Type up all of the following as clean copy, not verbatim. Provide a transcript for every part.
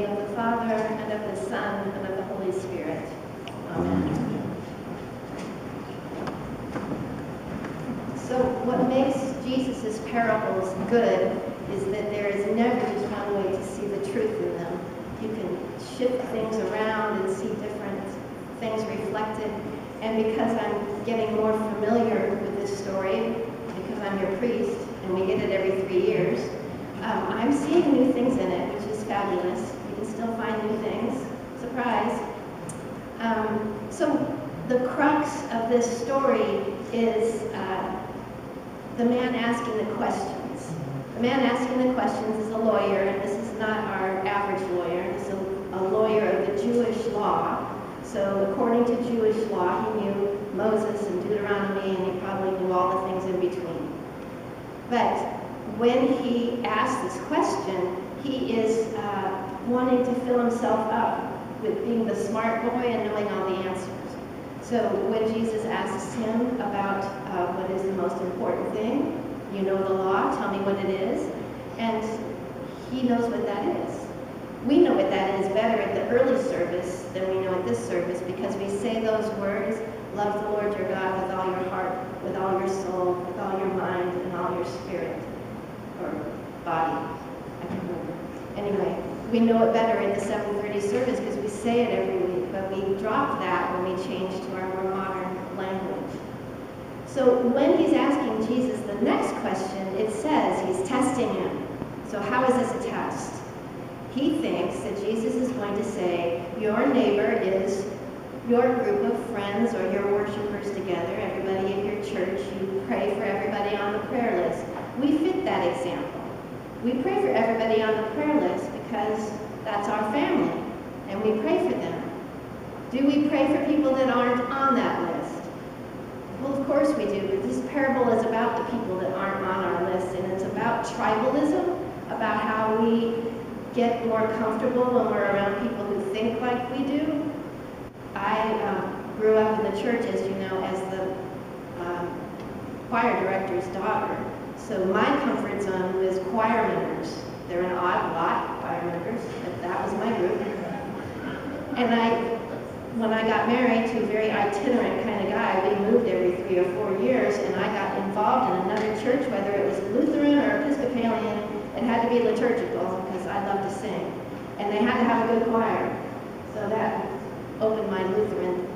name of the Father, and of the Son, and of the Holy Spirit. Amen. So what makes Jesus' parables good is that there is never just one way to see the truth in them. You can shift things around and see different things reflected. And because I'm getting more familiar with this story, because I'm your priest, and we get it every 3 years, I'm seeing new things in it, which is fabulous. You can still find new things. Surprise. So the crux of this story is the man asking the questions. The man asking the questions is a lawyer, and this is not our average lawyer. This is a lawyer of the Jewish law. So according to Jewish law, he knew Moses and Deuteronomy, and he probably knew all the things in between. But when he asks this question, he is wanting to fill himself up with being the smart boy and knowing all the answers. So when Jesus asks him about what is the most important thing, you know the law, tell me what it is, and he knows what that is. We know what that is better at the early service than we know at this service, because we say those words, love the Lord your God with all your heart, with all your soul, with all your mind, and all your spirit, or body. I can't remember. Anyway, we know it better at the 7:30 service because we say it every week, but we drop that when we change to our more modern language. So when he's asking Jesus the next question, it says he's testing him. So how is this a test? He thinks that Jesus is going to say, your neighbor is your group of friends or your worshipers together, everybody in your church, you pray for everybody on the prayer list. We fit that example. We pray for everybody on the prayer list because that's our family, and we pray for them. Do we pray for people that aren't on that list? Well, of course we do, but this parable is about the people that aren't on our list, and it's about tribalism, about how we get more comfortable when we're around people who think like we do. I grew up in the church, as you know, as the choir director's daughter. So my comfort zone was choir members. They're an odd lot, choir members, but that was my group. And when I got married to a very itinerant kind of guy, we moved every 3 or 4 years, and I got involved in another church, whether it was Lutheran or Episcopalian. It had to be liturgical because I love to sing. And they had to have a good choir. So that opened my Lutheran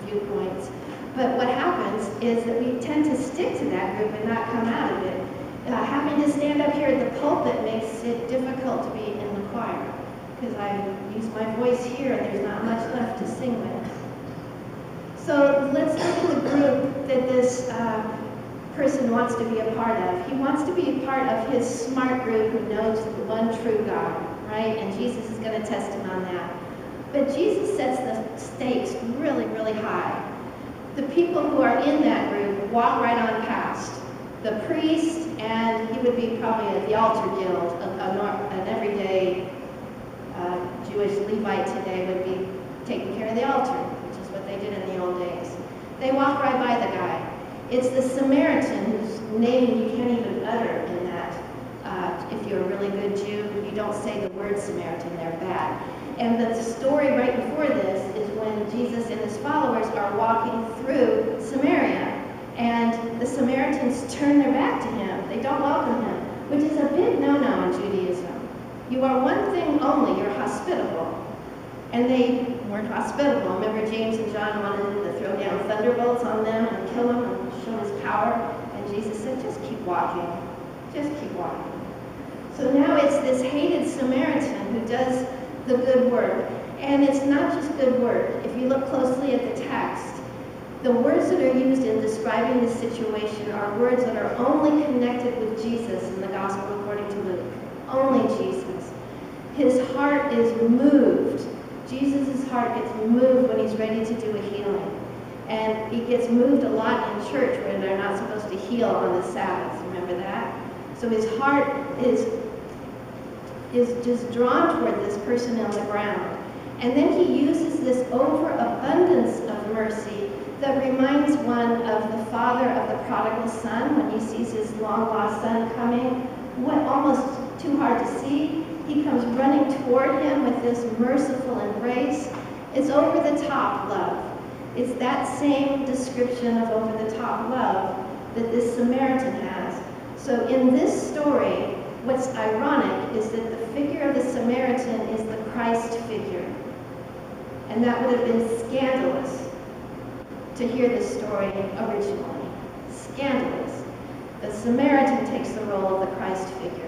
viewpoints. But what happens is that we tend to stick to that group and not come out of it. Having to stand up here at the pulpit makes it difficult to be in the choir because I use my voice here and there's not much left to sing with. So let's look at the group that this person wants to be a part of. He wants to be a part of his smart group who knows the one true God, right? And Jesus is going to test him on that. But Jesus sets the stakes really, really high. The people who are in that group walk right on past. The priest, and he would be probably at the altar guild, an everyday Jewish Levite today would be taking care of the altar, which is what they did in the old days. They walk right by the guy. It's the Samaritan whose name you can't even utter in that. If you're a really good Jew, you don't say the word Samaritan, they're bad. And the story right before this is when Jesus and his followers are walking through Samaria. And the Samaritans turn their back to him. They don't welcome him, which is a big no-no in Judaism. You are one thing only, you're hospitable. And they weren't hospitable. Remember James and John wanted to throw down thunderbolts on them and kill them and show his power. And Jesus said, just keep walking. Just keep walking. So now it's this hated Samaritan who does the good work. And it's not just good work. If you look closely at the text, the words that are used in describing this situation are words that are only connected with Jesus in the Gospel according to Luke. Only Jesus. His heart is moved. Jesus' heart gets moved when he's ready to do a healing. And he gets moved a lot in church where they're not supposed to heal on the Sabbath. Remember that? So his heart is just drawn toward this person on the ground. And then he uses this overabundance of mercy that reminds one of the father of the prodigal son when he sees his long-lost son coming. What almost too hard to see. He he comes running toward him with this merciful embrace. It's over-the-top love. It's that same description of over-the-top love that this Samaritan has. So in this story, what's ironic is that the figure of the Samaritan is the Christ figure. And that would have been scandalous to hear this story originally. Scandalous. The Samaritan takes the role of the Christ figure.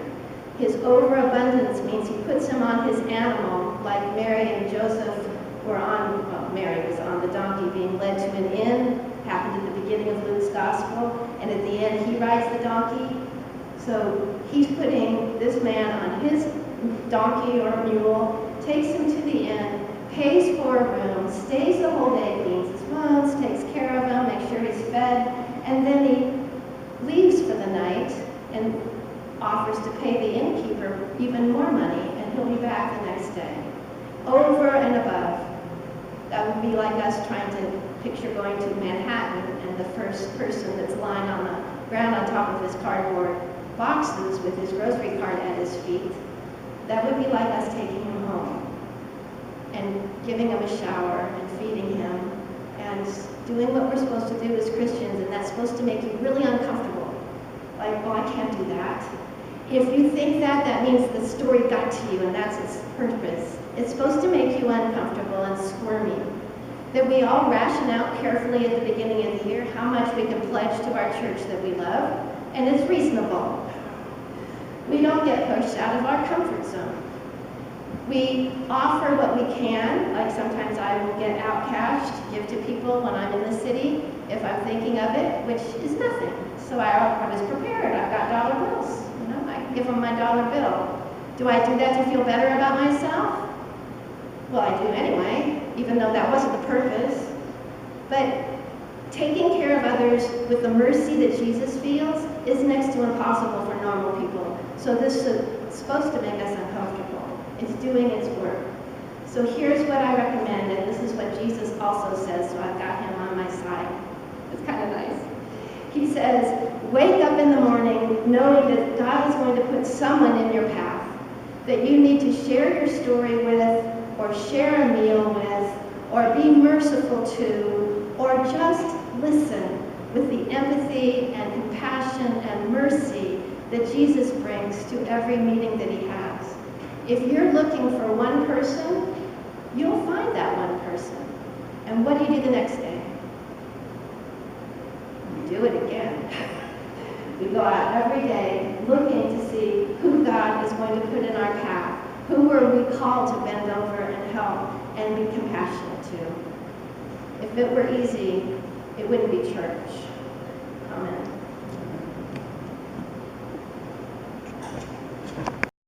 His overabundance means he puts him on his animal, like Mary and Joseph were on, well, Mary was on the donkey being led to an inn, happened at the beginning of Luke's gospel, and at the end he rides the donkey. So he's putting this man on his donkey or mule, takes him to the inn, pays for a room, stays the whole day, cleans his wounds, takes care of him, makes sure he's fed, and then he leaves for the night and offers to pay the innkeeper even more money, and he'll be back the next day. Over and above. That would be like us trying to picture going to Manhattan and the first person that's lying on the ground on top of his cardboard boxes with his grocery cart at his feet. That would be like us taking him home and giving him a shower and feeding him and doing what we're supposed to do as Christians, and that's supposed to make you really uncomfortable. Like, oh, I can't do that. If you think that, that means the story got to you, and that's its purpose. It's supposed to make you uncomfortable and squirmy. That we all ration out carefully at the beginning of the year how much we can pledge to our church that we love, and it's reasonable. We don't get pushed out of our comfort zone. We offer what we can, like sometimes I will get out cash to give to people when I'm in the city, if I'm thinking of it, which is nothing. So I was prepared. I've got dollar bills. You know, I give them my dollar bill. Do I do that to feel better about myself? Well, I do anyway, even though that wasn't the purpose. But taking care of others with the mercy that Jesus feels is next to impossible for normal people. So this is supposed to make us uncomfortable. It's doing its work. So here's what I recommend, and this is what Jesus also says, so I've got him on my side. It's kind of nice. He says, wake up in the morning knowing that God is going to put someone in your path that you need to share your story with, or share a meal with, or be merciful to, or just listen with the empathy and compassion and mercy that Jesus brings to every meeting that he has. If you're looking for one person, you'll find that one person. And what do you do the next day? You do it again. We go out every day looking to see who God is going to put in our path. Who are we called to bend over and help and be compassionate to? If it were easy, it wouldn't be church.